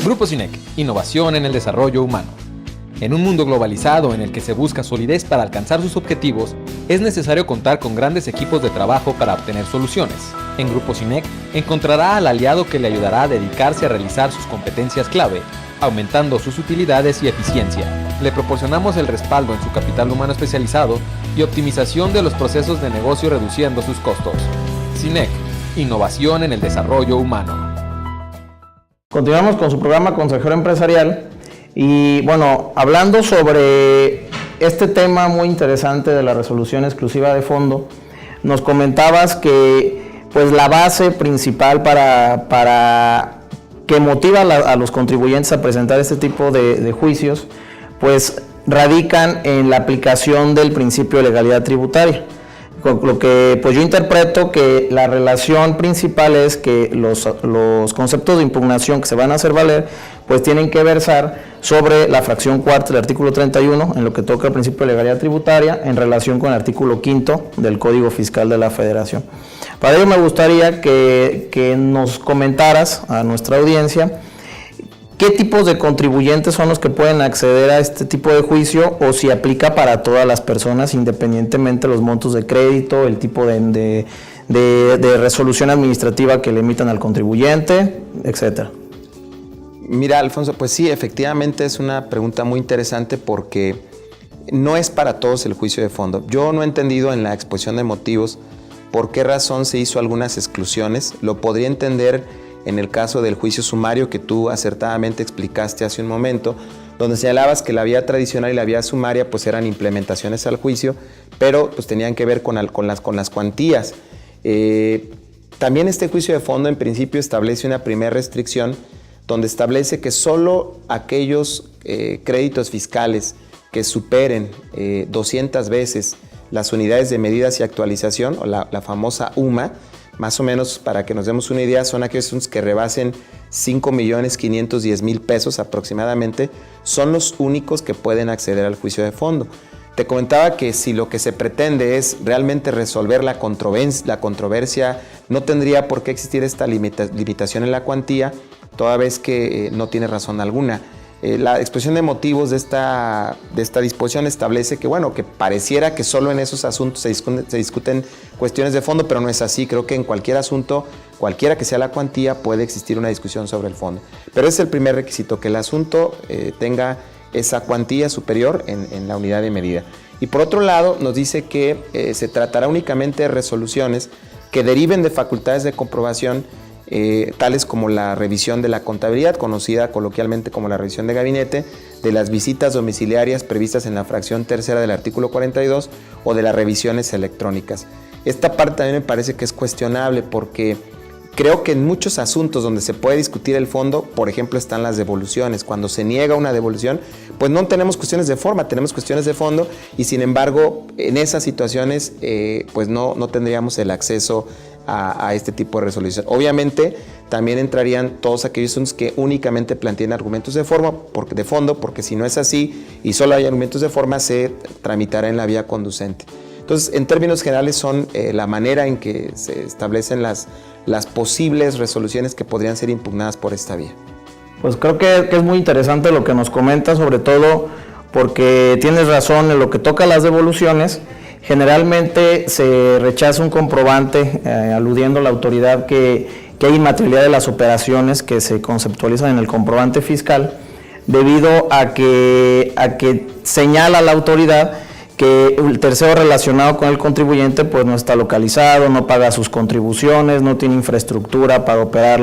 Grupo SINEC, innovación en el desarrollo humano. En un mundo globalizado en el que se busca solidez para alcanzar sus objetivos, es necesario contar con grandes equipos de trabajo para obtener soluciones. En Grupo SINEC encontrará al aliado que le ayudará a dedicarse a realizar sus competencias clave, aumentando sus utilidades y eficiencia. Le proporcionamos el respaldo en su capital humano especializado y optimización de los procesos de negocio reduciendo sus costos. SINEC, innovación en el desarrollo humano. Continuamos con su programa Consejero Empresarial y bueno, hablando sobre este tema muy interesante de la resolución exclusiva de fondo, nos comentabas que pues la base principal para que motiva a los contribuyentes a presentar este tipo de juicios, pues radican en la aplicación del principio de legalidad tributaria. Lo que pues yo interpreto que la relación principal es que los conceptos de impugnación que se van a hacer valer pues tienen que versar sobre la fracción cuarta del artículo 31 en lo que toca el principio de legalidad tributaria en relación con el artículo 5 del Código Fiscal de la Federación. Para ello me gustaría que nos comentaras a nuestra audiencia ¿qué tipos de contribuyentes son los que pueden acceder a este tipo de juicio o si aplica para todas las personas independientemente de los montos de crédito, el tipo de resolución administrativa que le emitan al contribuyente, etcétera? Mira, Alfonso, pues sí, efectivamente es una pregunta muy interesante porque no es para todos el juicio de fondo. Yo no he entendido en la exposición de motivos por qué razón se hizo algunas exclusiones. Lo podría entender en el caso del juicio sumario que tú acertadamente explicaste hace un momento, donde señalabas que la vía tradicional y la vía sumaria pues eran implementaciones al juicio, pero pues tenían que ver con las cuantías. También este juicio de fondo en principio establece una primera restricción donde establece que solo aquellos créditos fiscales que superen 200 veces las unidades de medidas y actualización, o la famosa UMA, más o menos para que nos demos una idea, son aquellos que rebasen 5.510.000 pesos aproximadamente, son los únicos que pueden acceder al juicio de fondo. Te comentaba que si lo que se pretende es realmente resolver la controversia, no tendría por qué existir esta limitación en la cuantía, toda vez que no tiene razón alguna. La exposición de motivos de esta disposición establece que, bueno, que pareciera que solo en esos asuntos se discuten cuestiones de fondo, pero no es así. Creo que en cualquier asunto, cualquiera que sea la cuantía, puede existir una discusión sobre el fondo. Pero ese es el primer requisito, que el asunto tenga esa cuantía superior en la unidad de medida. Y por otro lado, nos dice que se tratará únicamente de resoluciones que deriven de facultades de comprobación tales como la revisión de la contabilidad, conocida coloquialmente como la revisión de gabinete, de las visitas domiciliarias previstas en la fracción tercera del artículo 42 o de las revisiones electrónicas. Esta parte también me parece que es cuestionable porque creo que en muchos asuntos donde se puede discutir el fondo, por ejemplo, están las devoluciones. Cuando se niega una devolución, pues no tenemos cuestiones de forma, tenemos cuestiones de fondo y sin embargo, en esas situaciones, pues no tendríamos el acceso a este tipo de resolución. Obviamente, también entrarían todos aquellos asuntos que únicamente planteen argumentos de fondo, porque si no es así y solo hay argumentos de forma, se tramitará en la vía conducente. Entonces, en términos generales, son la manera en que se establecen las posibles resoluciones que podrían ser impugnadas por esta vía. Pues creo que es muy interesante lo que nos comenta, sobre todo porque tienes razón en lo que toca a las devoluciones. Generalmente se rechaza un comprobante aludiendo a la autoridad que hay inmaterialidad de las operaciones que se conceptualizan en el comprobante fiscal, debido a que señala la autoridad que el tercero relacionado con el contribuyente pues no está localizado, no paga sus contribuciones, no tiene infraestructura para operar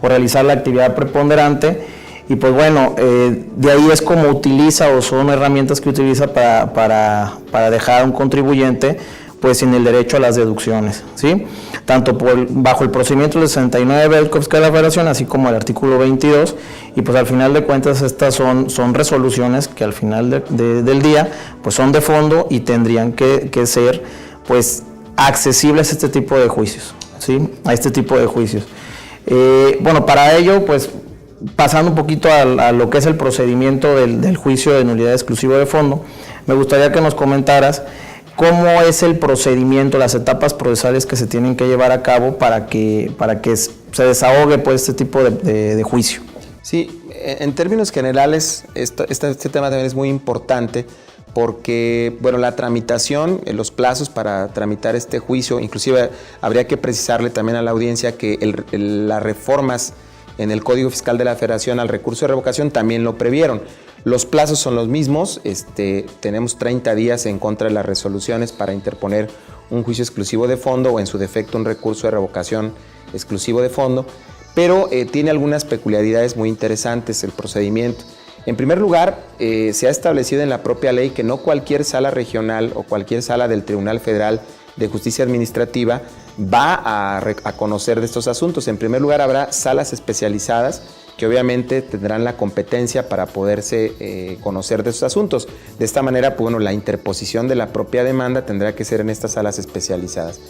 o realizar la actividad preponderante. Y pues bueno, de ahí es como utiliza o son herramientas que utiliza para dejar a un contribuyente pues sin el derecho a las deducciones, ¿sí? Tanto bajo el procedimiento del 69 del Código Fiscal de la Federación, así como el artículo 22, y pues al final de cuentas estas son resoluciones que al final del día pues son de fondo y tendrían que ser pues accesibles a este tipo de juicios, ¿sí? A este tipo de juicios. Bueno, para ello pues pasando un poquito a lo que es el procedimiento del juicio de nulidad exclusivo de fondo, me gustaría que nos comentaras cómo es el procedimiento, las etapas procesales que se tienen que llevar a cabo para que se desahogue pues este tipo de juicio. Sí, en términos generales, este tema también es muy importante porque, bueno, la tramitación, los plazos para tramitar este juicio, inclusive habría que precisarle también a la audiencia que las reformas en el Código Fiscal de la Federación al recurso de revocación también lo previeron. Los plazos son los mismos, tenemos 30 días en contra de las resoluciones para interponer un juicio exclusivo de fondo o en su defecto un recurso de revocación exclusivo de fondo, pero tiene algunas peculiaridades muy interesantes el procedimiento. En primer lugar, se ha establecido en la propia ley que no cualquier sala regional o cualquier sala del Tribunal Federal de Justicia Administrativa va a conocer de estos asuntos. En primer lugar, habrá salas especializadas que obviamente tendrán la competencia para poderse conocer de estos asuntos. De esta manera, pues, bueno, la interposición de la propia demanda tendrá que ser en estas salas especializadas.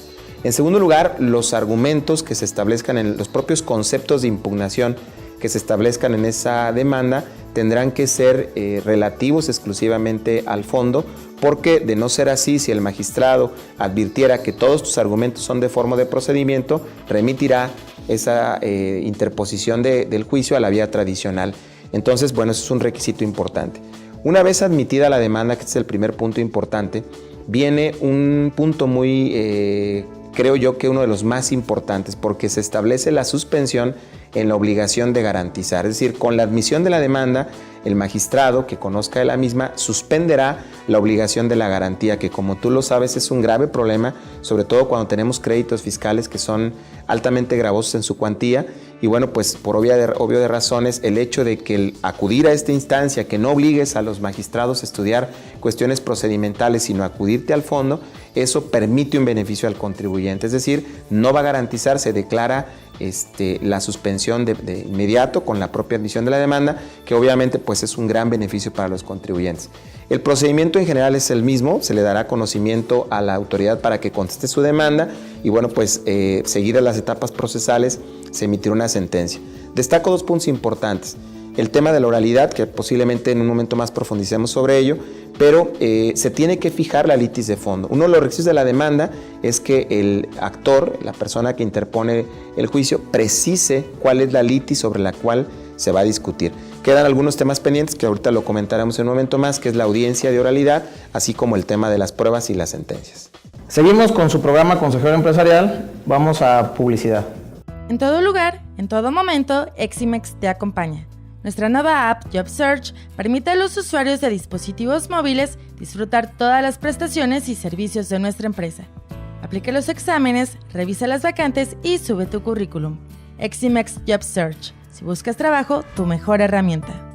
En segundo lugar, los argumentos que se establezcan en los propios conceptos de impugnación que se establezcan en esa demanda tendrán que ser relativos exclusivamente al fondo, porque de no ser así, si el magistrado advirtiera que todos tus argumentos son de forma de procedimiento, remitirá esa interposición del juicio a la vía tradicional. Entonces, bueno, eso es un requisito importante. Una vez admitida la demanda, que este es el primer punto importante, viene un punto muy, creo yo que uno de los más importantes, porque se establece la suspensión en la obligación de garantizar. Es decir, con la admisión de la demanda, el magistrado que conozca de la misma suspenderá la obligación de la garantía, que como tú lo sabes es un grave problema, sobre todo cuando tenemos créditos fiscales que son altamente gravosos en su cuantía. Y bueno, pues por obvio de razones, el hecho de que el acudir a esta instancia, que no obligues a los magistrados a estudiar cuestiones procedimentales, sino acudirte al fondo, eso permite un beneficio al contribuyente. Es decir, no va a garantizar, se declara la suspensión de inmediato con la propia admisión de la demanda, que obviamente pues es un gran beneficio para los contribuyentes. El procedimiento en general es el mismo, se le dará conocimiento a la autoridad para que conteste su demanda y bueno, pues seguidas las etapas procesales se emitirá una sentencia. Destaco dos puntos importantes. El tema de la oralidad, que posiblemente en un momento más profundicemos sobre ello, pero se tiene que fijar la litis de fondo. Uno de los requisitos de la demanda es que el actor, la persona que interpone el juicio, precise cuál es la litis sobre la cual se va a discutir. Quedan algunos temas pendientes que ahorita lo comentaremos en un momento más, que es la audiencia de oralidad, así como el tema de las pruebas y las sentencias. Seguimos con su programa Consejero Empresarial. Vamos a publicidad. En todo lugar, en todo momento, Eximex te acompaña. Nuestra nueva app JobSearch permite a los usuarios de dispositivos móviles disfrutar todas las prestaciones y servicios de nuestra empresa. Aplica los exámenes, revisa las vacantes y sube tu currículum. Eximex JobSearch. Si buscas trabajo, tu mejor herramienta.